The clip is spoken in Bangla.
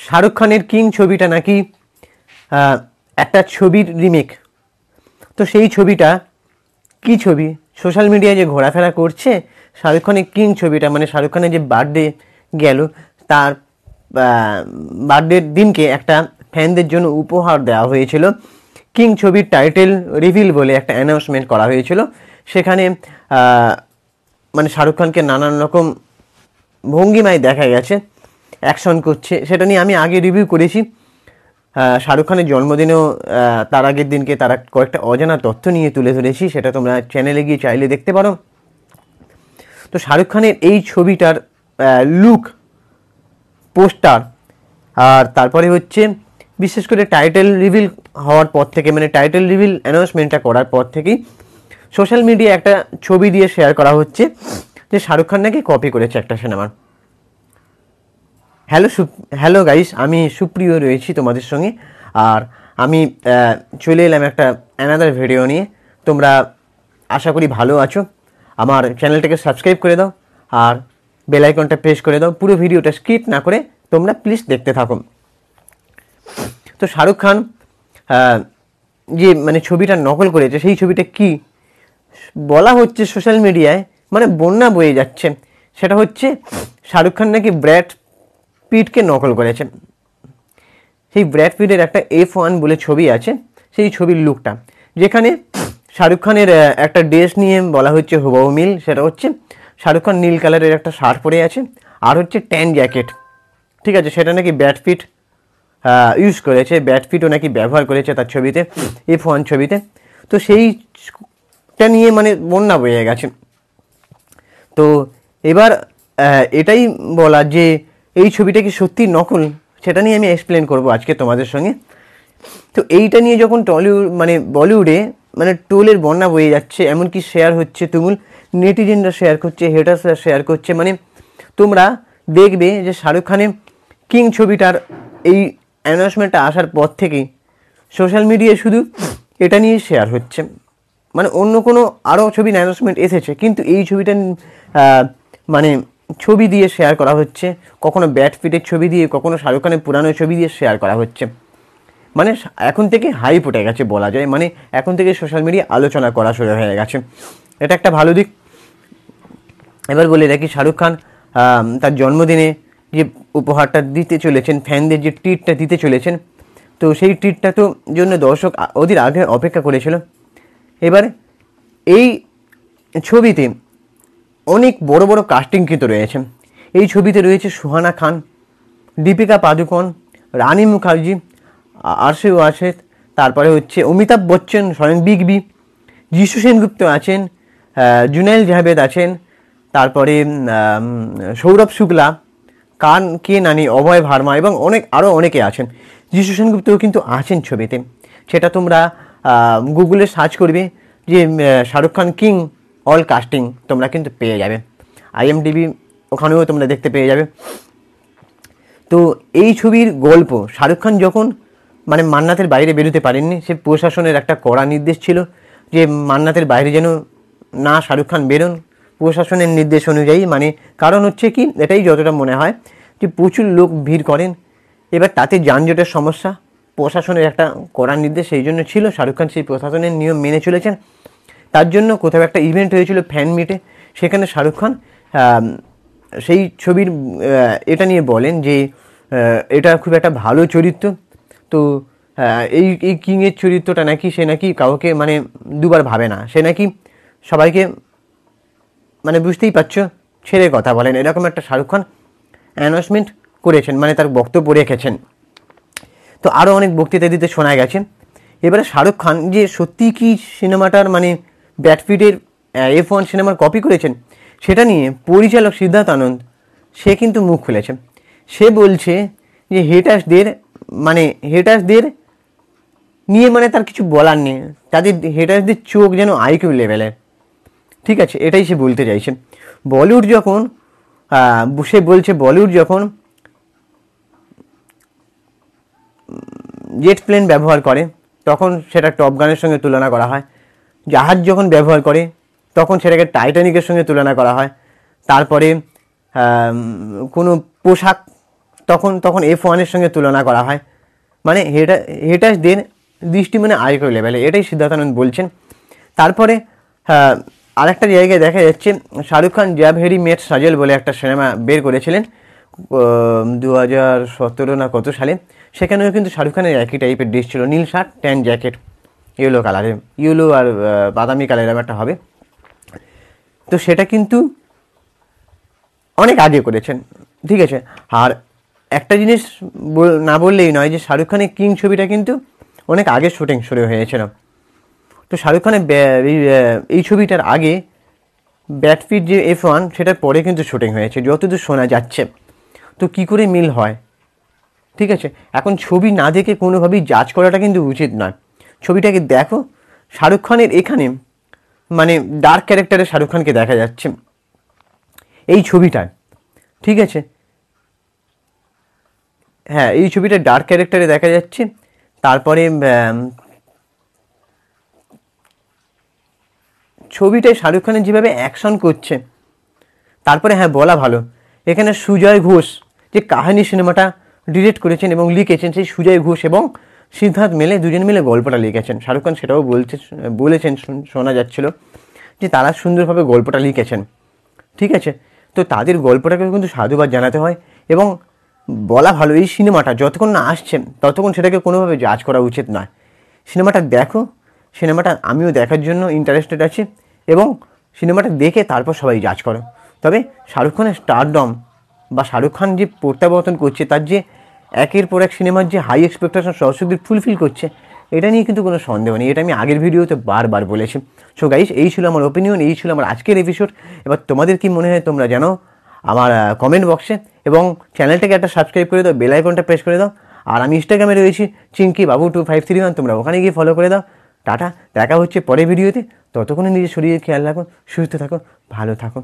শাহরুখ খানের কিং ছবিটা নাকি একটা ছবির রিমেক। তো সেই ছবিটা কি ছবি, সোশ্যাল মিডিয়ায় যে ঘোরাফেরা করছে, শাহরুখ খানের কিং ছবিটা, মানে শাহরুখ খানের যে বার্থডে গেল, তার বার্থডের দিনকে একটা ফ্যানদের জন্য উপহার দেওয়া হয়েছিল। কিং ছবির টাইটেল রিভিল বলে একটা অ্যানাউন্সমেন্ট করা হয়েছিল। সেখানে মানে শাহরুখ খানকে নানান রকম ভঙ্গিমায় দেখা গেছে অ্যাকশন করছে। সেটা নিয়ে আমি আগে রিভিউ করেছি। শাহরুখ খানের জন্মদিনেও তার আগের দিনকে তারা কয়েকটা অজানা তথ্য নিয়ে তুলে ধরেছি, সেটা তোমরা চ্যানেলে গিয়ে চাইলে দেখতে পারো। তো শাহরুখ খানের এই ছবিটার লুক, পোস্টার, আর তারপরে হচ্ছে বিশেষ করে টাইটেল রিভিল হওয়ার পর থেকে, মানে টাইটেল রিভিল অ্যানাউন্সমেন্টটা করার পর থেকেই সোশ্যাল মিডিয়ায় একটা ছবি দিয়ে শেয়ার করা হচ্ছে যে শাহরুখ খান নাকি কপি করেছে একটা সিনেমার। হ্যালো গাইস, আমি সুপ্রিয় রয়েছি তোমাদের সঙ্গে, আর আমি চলে এলাম একটা অ্যানাদার ভিডিও নিয়ে। তোমরা আশা করি ভালো আছো। আমার চ্যানেলটাকে সাবস্ক্রাইব করে দাও আর বেল আইকনটা প্রেস করে দাও। পুরো ভিডিওটা স্কিপ না করে তোমরা প্লিজ দেখতে থাকো। তো শাহরুখ খান যে মানে ছবিটা নকল করেছে, সেই ছবিটা কি বলা হচ্ছে সোশ্যাল মিডিয়ায়, মানে বন্যা বয়ে যাচ্ছে। সেটা হচ্ছে শাহরুখ খান নাকি ব্র্যাড পিটকে নকল করেছে। সেই ব্র্যাড পিটের একটা F1 বলে ছবি আছে, সেই ছবির লুকটা, যেখানে শাহরুখ খানের একটা ড্রেস নিয়ে বলা হচ্ছে হুবহু মিল। সেটা হচ্ছে শাহরুখ খান নীল কালারের একটা শার্ট পরে আছে, আর হচ্ছে ট্যান জ্যাকেট। ঠিক আছে, সেটা নাকি ব্র্যাড পিট ইউজ করেছে, ব্র্যাড পিটও নাকি ব্যবহার করেছে তার ছবিতে, F1 ছবিতে। তো সেইটা নিয়ে মানে বন্যা বয়ে গেছে। তো এবার এটাই বলা যে এই ছবিটা কি সত্যি নকল, সেটা নিয়ে আমি এক্সপ্লেন করব আজকে তোমাদের সঙ্গে। তো এইটা নিয়ে যখন টলিউড মানে বলিউডে মানে টোলের বন্যা বয়ে যাচ্ছে, এমনকি শেয়ার হচ্ছে তুমুল, নেটিজেনরা শেয়ার করছে, হেটার্সরা শেয়ার করছে। মানে তোমরা দেখবে যে শাহরুখ খানের কিং ছবিটার এই অ্যানাউন্সমেন্টটা আসার পর থেকেই সোশ্যাল মিডিয়ায় শুধু এটা নিয়ে শেয়ার হচ্ছে। মানে অন্য কোনো আরও ছবির অ্যানাউন্সমেন্ট এসেছে, কিন্তু এই ছবিটা মানে ছবি দিয়ে শেয়ার করা হচ্ছে, কখনো ব্র্যাড পিটের ছবি দিয়ে, কখনো শাহরুখ খানের পুরানো ছবি দিয়ে শেয়ার করা হচ্ছে। মানে এখন থেকে হাইপ উঠে গেছে বলা যায়, মানে এখন থেকে সোশ্যাল মিডিয়া আলোচনা করা শুরু হয়ে গেছে। এটা একটা ভালো দিক। এবার বলে রাখি, শাহরুখ খান তার জন্মদিনে যে উপহারটা দিতে চলেছেন, ফ্যানদের যে ট্রিটটা দিতে চলেছেন, তো সেই ট্রিটটা তো জন্য দর্শক ওদের আগে অপেক্ষা করেছিল। এবার এই ছবিতে অনেক বড় বড় কাস্টিং কিন্তু রয়েছে। এই ছবিতে রয়েছে সুহানা খান, দীপিকা পাদুকোন, রানী মুখার্জি, আরশে ওয়ারশেদ, তারপরে হচ্ছে অমিতাভ বচ্চন স্বয়ং বিগ বি, যিশু সেনগুপ্ত আছেন, জুনাইল জাভেদ আছেন, তারপরে সৌরভ শুক্লা, কান কে নানি, অভয় ভার্মা এবং আরও অনেকে আছেন। যিশু সেনগুপ্তও কিন্তু আছেন ছবিতে। সেটা তোমরা গুগলে সার্চ করবে যে Shahrukh Khan king all casting, তোমরা কিন্তু পেয়ে যাবে। IMDb ওখানেও তোমরা দেখতে পেয়ে যাবে। তো এই ছবির গল্প, শাহরুখ খান যখন মানে মান্নাতের বাইরে বেরোতে পারেননি, সে প্রশাসনের একটা কড়া নির্দেশ ছিল যে মান্নাতের বাইরে যেন না শাহরুখ খান বেরোন, প্রশাসনের নির্দেশ অনুযায়ী। মানে কারণ হচ্ছে কি, এটাই যতটা মনে হয় যে প্রচুর লোক ভিড় করেন, এবার তাতে যানজটের সমস্যা, প্রশাসনের একটা কড়া নির্দেশ সেই জন্য ছিল। শাহরুখ খান সেই প্রশাসনের নিয়ম মেনে চলেছেন। তার জন্য কোথাও একটা ইভেন্ট হয়েছিল ফ্যান মিটে, সেখানে শাহরুখ খান সেই ছবির এটা নিয়ে বলেন যে এটা খুব একটা ভালো চরিত্র। তো এই কিংয়ের চরিত্রটা নাকি সে নাকি কাউকে মানে দুবার ভাবে না, সে নাকি সবাইকে মানে বুঝতেই পারছো ছেড়ে কথা বলেন, এরকম একটা শাহরুখ খান অ্যানাউন্সমেন্ট করেছেন, মানে তার বক্তব্য রেখেছেন। তো আরও অনেক বক্তৃতা দিতে শোনা গেছে। এবারে শাহরুখ খান যে সত্যি কি সিনেমাটার মানে ব্র্যাড পিটের F1 সিনেমার কপি করেছেন, সেটা নিয়ে পরিচালক সিদ্ধার্থ আনন্দ সে কিন্তু মুখ খুলেছে। সে বলছে যে হেটার্সদের নিয়ে মানে তার কিছু বলার নেই, তাদের হেটার্সদের চোখ যেন IQ লেভেলের। ঠিক আছে, এটাই সে বলতে চাইছে। বলিউড যখন সে বলছে বলিউড যখন জেট প্লেন ব্যবহার করে তখন সেটা টপ গানের সঙ্গে তুলনা করা হয়, জাহাজ যখন ব্যবহার করে তখন সেটাকে টাইটানিকের সঙ্গে তুলনা করা হয়, তারপরে কোনো পোশাক তখন তখন F1-এর সঙ্গে তুলনা করা হয়। মানে হেটার্সদের দৃষ্টি মানে আরেকটা লেভেলে, এটাই সিদ্ধার্থ আনন্দ বলছেন। তারপরে আরেকটা জায়গায় দেখা যাচ্ছে শাহরুখ খান জ্যাব হেরি মেট সাজেল বলে একটা সিনেমা বের করেছিলেন 2017 না কত সালে। সেখানেও কিন্তু শাহরুখ খানের একই টাইপের ড্রেস ছিল, নীল শার্ট ট্যান জ্যাকেট, ইয়েলো কালারের, ইয়েলো আর বাদামি কালারের একটা হবে। তো সেটা কিন্তু অনেক আগে করেছেন, ঠিক আছে। আর একটা জিনিস না বললেই নয় যে শাহরুখ খানের কিং ছবিটা কিন্তু অনেক আগে শুটিং শুরু হয়েছিল। তো শাহরুখ খানের এই ছবিটার আগে ব্যাটফিট যে F1 সেটার পরে কিন্তু শুটিং হয়েছে যতদূর শোনা যাচ্ছে। তো কী করে মিল হয়, ঠিক আছে। এখন ছবি না দেখে কোনোভাবেই জাজ করাটা কিন্তু উচিত নয়। ছবিটাকে দেখো, শাহরুখ খানের এখানে মানে ডার্ক ক্যারেক্টারে শাহরুখ খানকে দেখা যাচ্ছে এই ছবিটায়, ঠিক আছে। হ্যাঁ, এই ছবিটা ডার্ক ক্যারেক্টারে দেখা যাচ্ছে। তারপরে ছবিটায় শাহরুখ খানের যেভাবে অ্যাকশন করছে, তারপরে হ্যাঁ বলা ভালো, এখানে সুজয় ঘোষ যে কাহিনী সিনেমাটা ডিরেক্ট করেছেন এবং লিখেছেন, সেই সুজয় ঘোষ এবং সিদ্ধার্থ মেলে দুজন মিলে গল্পটা লিখেছেন। শাহরুখ খান সেটাও বলেছেন, শোনা যাচ্ছিল যে তারা সুন্দরভাবে গল্পটা লিখেছেন, ঠিক আছে। তো তাদের গল্পটাকে কিন্তু সাধুবাদ জানাতে হয় এবং বলা ভালো এই সিনেমাটা যতক্ষণ না আসছে ততক্ষণ সেটাকে কোনোভাবে জাজ করা উচিত নয়। সিনেমাটা দেখো, সিনেমাটা আমিও দেখার জন্য ইন্টারেস্টেড আছি এবং সিনেমাটা দেখে তারপর সবাই জাজ করো। তবে শাহরুখ খানের স্টারডম বা শাহরুখ খান যে প্রত্যাবর্তন করছে, তার যে একের পর এক সিনেমার যে হাই এক্সপেকটেশন দর্শকদের ফুলফিল করছে, এটা নিয়ে কিন্তু কোনো সন্দেহ নেই। এটা আমি আগের ভিডিওতে বারবার বলেছি। সো গাইস, এই ছিল আমার ওপিনিয়ন, এই ছিল আমার আজকের এপিসোড। এবার তোমাদের কি মনে হয় তোমরা জানো আমার কমেন্ট বক্সে, এবং চ্যানেলটাকে একটা সাবস্ক্রাইব করে দাও, বেল আইকনটা প্রেস করে দাও। আর আমি ইনস্টাগ্রামে রয়েছি চিঙ্কি বাবু 2531, তোমরা ওখানে গিয়ে ফলো করে দাও। টাটা, দেখা হচ্ছে পরের ভিডিওতে। ততক্ষণে নিজের শরীরে খেয়াল রাখো, সুস্থ থাকো, ভালো থাকো।